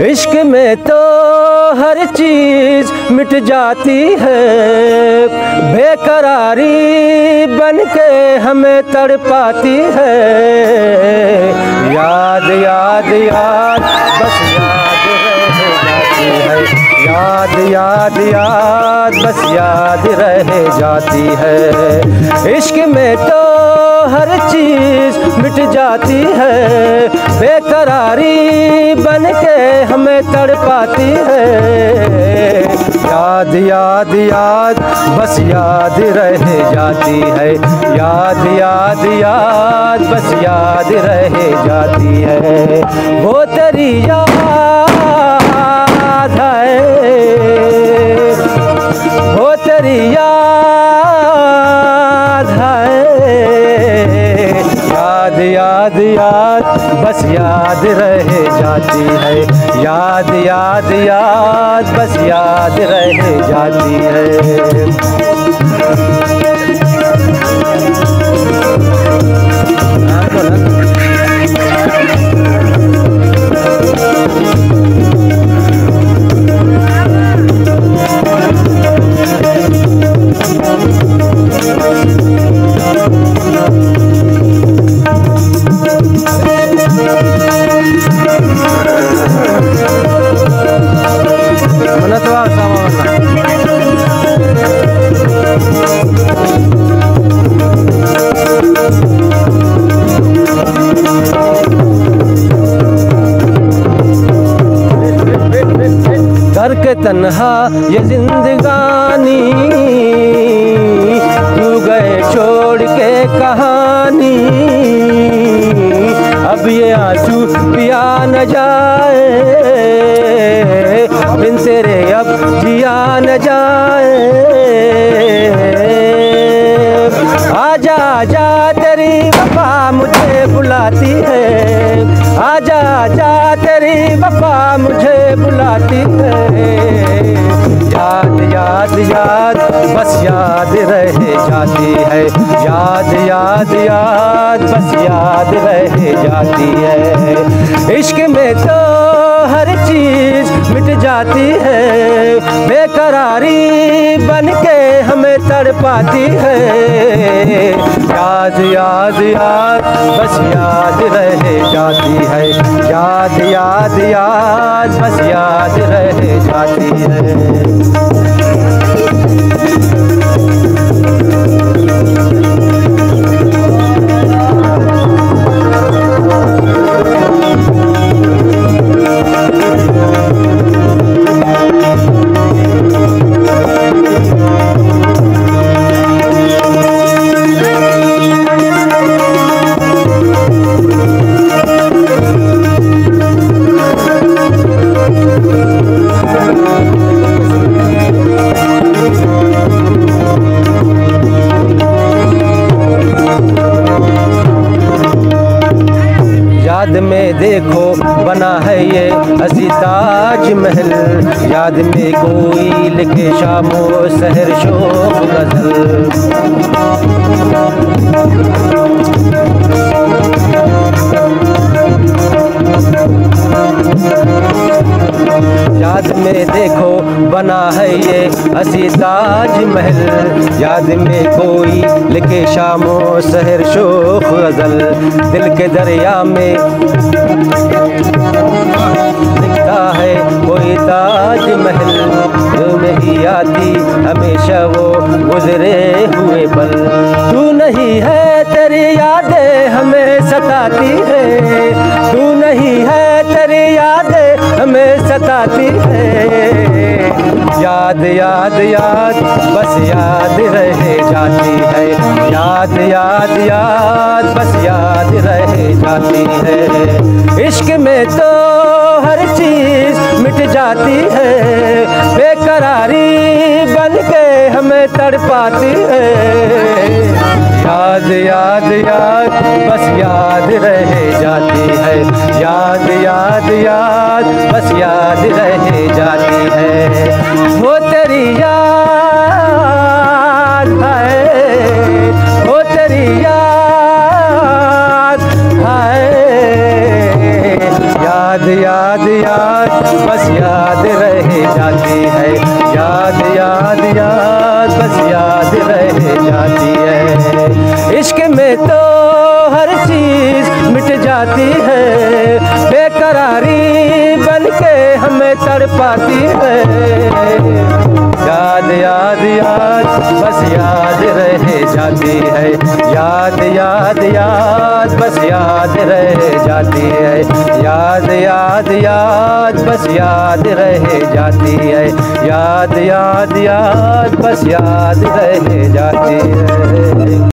इश्क में तो हर चीज मिट जाती है, बेकरारी बन के हमें तड़पाती है। याद याद याद बस याद रह जाती है, याद याद याद बस याद रह जाती है। इश्क में तो हर चीज मिट जाती है, बेकरारी बन के हमें तड़पाती है। याद याद याद बस याद रह जाती है, याद याद याद बस याद रह जाती है। वो तेरी याद है, वो तेरी याद है। याद याद याद बस याद रह जाती है, याद याद याद बस याद रह जाती है। करके तन्हा ये जिंदगानी, तू गए छोड़ के कहानी। अब ये आंसू पिया न जाए, बिन तेरे अब जिया न जाए। आजा आजा तेरी वफा मुझे बुलाती है, आजा आजा तेरी वफा मुझे बुलाती है। याद याद याद बस याद रह जाती है, याद याद याद बस याद रह जाती है। इश्क में तो हर चीज मिट जाती है, बेकरारी बन के हमें तड़पाती है। याद याद याद बस याद रह जाती है, याद याद याद बस याद रह जाती है। याद में देखो बना है ये हसी ताजमहल, याद में कोई लिखे शामो सहर शोक गजल। याद में देखो बना है ये हसी ताजमहल, याद में कोई लिखे शामो सहर शोक गजल। दिल के दरिया में दिखता है कोई ताजमहल, जो नहीं आती हमेशा वो गुजरे हुए पल। तू नहीं है तेरी यादें हमें सताती है, तू नहीं है तेरी यादें हमें सताती है। याद याद याद बस याद रह जाती है, याद याद याद बस याद रह जाती है। इश्क में तो हर चीज मिट जाती है, बेकरारी बन के हमें तड़पाती है। याद याद याद बस याद रह जाती है, याद याद याद बस याद रह जाती है। वो तेरी याद है, वो तेरी याद है। जाती है, याद याद याद बस याद रह जाती है। इश्क में तो हर चीज मिट जाती है, बेकरारी बनके हमें तड़पाती है। याद याद याद बस याद रह जाती है, याद याद याद बस याद रह जाती है, याद याद याद बस याद रह जाती है, याद याद याद बस याद रह जाती है।